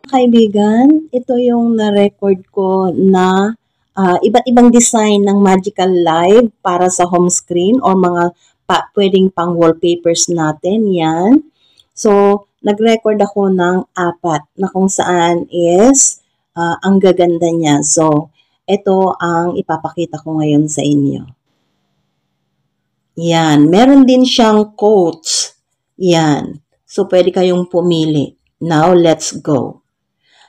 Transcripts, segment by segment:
Kaibigan, ito yung na-record ko na iba't ibang design ng Magical Live para sa home screen or mga pwedeng pang wallpapers natin. Yan. So, nag-record ako ng 4 na kung saan is ang gaganda niya. So, ito ang ipapakita ko ngayon sa inyo. Yan. Meron din siyang quotes. Yan. So, pwede kayong pumili. Now, let's go.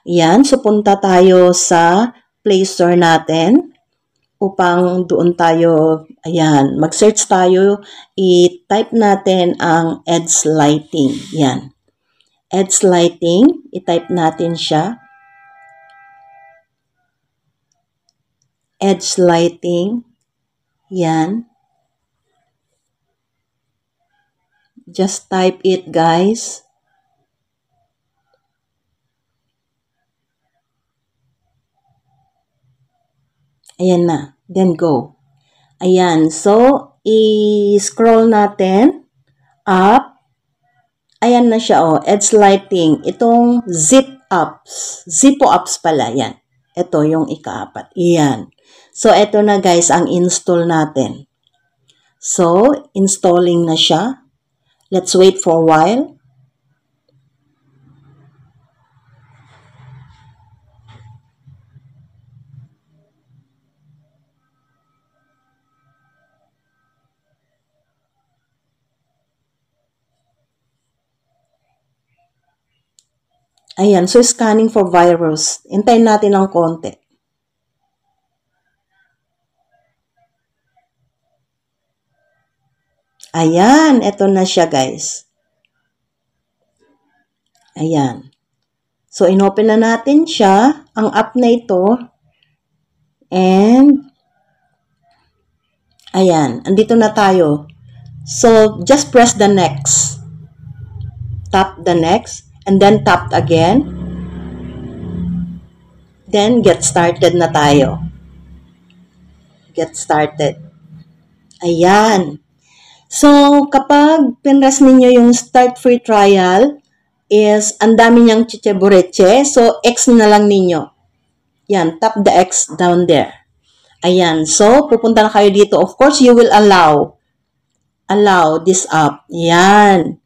Yan, so punta tayo sa Play Store natin upang doon tayo, ayan, mag-search tayo, i-type natin ang Edge Lighting. Yan. Edge Lighting, i-type natin siya. Edge Lighting. Yan. Just type it, guys. Ayan na. Then go. Ayan. So, i-scroll natin up. Ayan na siya, oh. Edge Lighting. Itong zip ups. Zippo ups pala. Yan. Ito yung ika-4. Ayan. So, ito na guys ang install natin. So, installing na siya. Let's wait for a while. Ayan, so scanning for virus. Hintayin natin ng konti. Ayan, eto na siya guys. Ayan. So, inopen na natin siya, ang app na ito. And, ayan, andito na tayo. So, just press the next. Tap the next. And then tap again. Then get started na tayo. Get started. Ayan. So, kapag pinress ninyo yung start free trial, is ang dami niyang chichebureche. So, X na lang ninyo. Yan, tap the X down there. Ayan. So, pupunta na kayo dito. Of course, you will allow this app. Yan.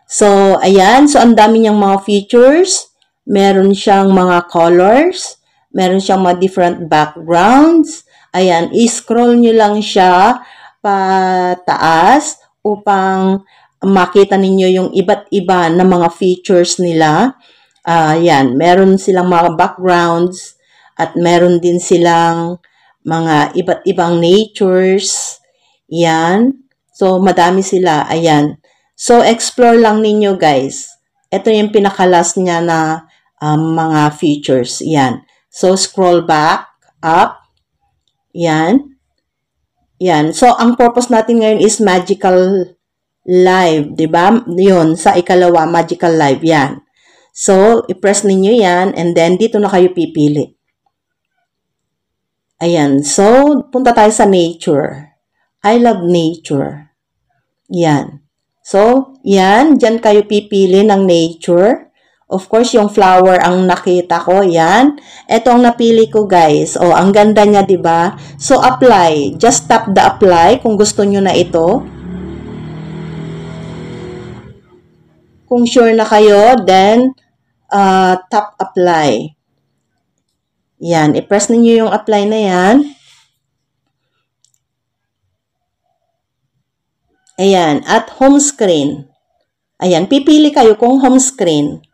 So, ayan. So, ang dami niyang mga features. Meron siyang mga colors. Meron siyang mga different backgrounds. Ayan. I-scroll nyo lang siya pataas upang makita ninyo yung iba't iba na mga features nila. Ayan. Meron silang mga backgrounds at meron din silang mga iba't ibang natures. Yan. So, madami sila. Ayan. So, explore lang ninyo guys. Ito yung pinakalas niya na mga features. Yan. So, scroll back, up. Yan. Yan. So, ang purpose natin ngayon is Magical Live. Diba? Yun, sa ikalawa, Magical Live. Yan. So, i-press ninyo yan and then dito na kayo pipili. Ayan. So, punta tayo sa nature. I love nature. Yan. So, yan. Diyan kayo pipili ng nature. Of course, yung flower ang nakita ko. Yan. Ito ang napili ko, guys. Oh, ang ganda niya, diba? So, apply. Just tap the apply kung gusto nyo na ito. Kung sure na kayo, then, tap apply. Yan. I-press ninyo yung apply na yan. Ayan, at home screen. Ayan, pipili kayo kung home screen.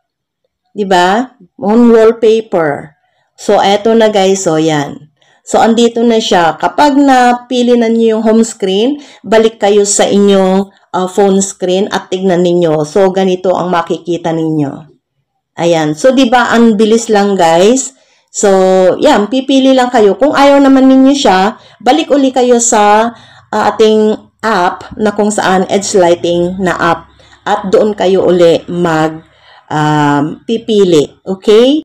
Diba? On wallpaper. So, eto na guys, so yan. So, andito na siya. Kapag napili na niyo yung home screen, balik kayo sa inyong phone screen at tignan ninyo. So, ganito ang makikita ninyo. Ayan. So, diba, ang bilis lang guys. So, yan, pipili lang kayo. Kung ayaw naman ninyo siya, balik uli kayo sa ating app na kung saan Edge Lighting na app at doon kayo uli pipili. Okay?